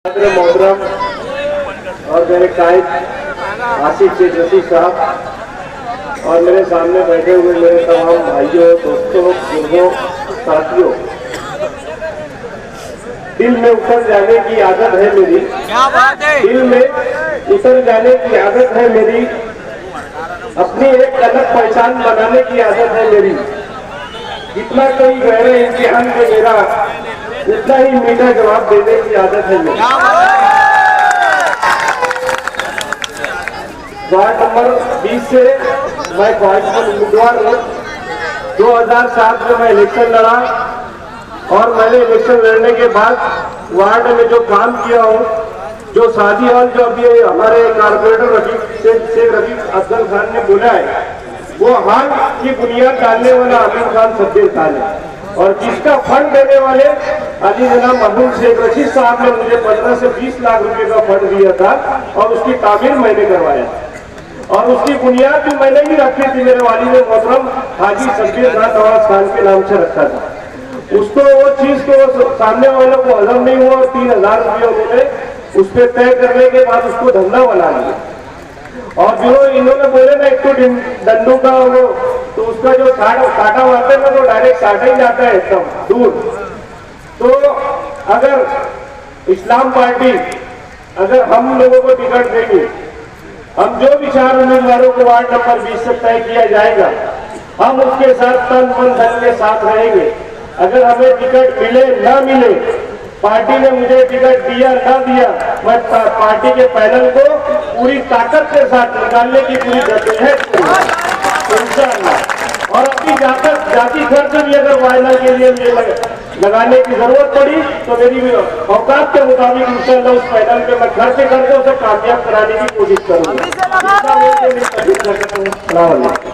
मोहतरम और मेरे कायद आसिफ शेख साहब और मेरे सामने बैठे हुए मेरे तमाम भाइयों, दोस्तों, बुजुर्गों, साथियों, दिल में उतर जाने की आदत है मेरी। क्या बात है? दिल में उतर जाने की आदत है मेरी। अपनी एक अलग पहचान बनाने की आदत है मेरी। जितना कोई गहरे इम्तिहान में मेरा, उतना ही मीठा जवाब देने की आदत है मेरी। वार्ड नंबर 20 से मैं कांग्रेस उम्मीदवार हूँ। 2007 में मैं इलेक्शन लड़ा और मैंने इलेक्शन लड़ने के बाद वार्ड में जो काम किया हूँ, जो शादी हॉल जो अभी हमारे कारपोरेटर शेख रफीक अफजल खान ने बोला है, वो हाल की बुनियाद डालने वाला आमिर खान सब्बीर खान है। और जिसका फंड देने वाले अली जनाब महबूब शेख रशीद साहब ने मुझे 15 से 20 लाख रुपए का फंड दिया था और उसकी तामीर मैंने करवाया और उसकी बुनियाद भी मैंने ही रखी थी। मेरे वालिद मोहतरम हाजी सब्बीर खान के नाम से रखा था। उसको वो चीज को सामने वालों को हजम नहीं हुआ और 3000 रुपये उन्होंने उस पर तय करने के बाद उसको धंधा बना लिया। और जो इन्होंने बोले ना एक तो डंडू का वो, तो उसका जो काटा मारते ना तो डायरेक्ट काटा ही जाता है एकदम दूर। तो अगर इस्लाम पार्टी अगर हम लोगों को टिकट देगी, हम जो भी 4 उम्मीदवारों को वार्ड नंबर 20 से तय किया जाएगा, हम उसके साथ तन मन धन के साथ रहेंगे। अगर हमें टिकट मिले ना मिले, पार्टी ने मुझे टिकट दिया ना दिया, मैं पार्टी के पैनल को पूरी ताकत के साथ निकालने की पूरी जद्दोजहद करूंगा इंशाअल्लाह। और अपनी जाति खर्च भी अगर वायदा के लिए मुझे लगाने की जरूरत पड़ी तो मेरी औकात के मुताबिक इंशाअल्लाह उस पैनल पे मैं खर्च करके उसे कामयाब कराने की कोशिश करूंगा।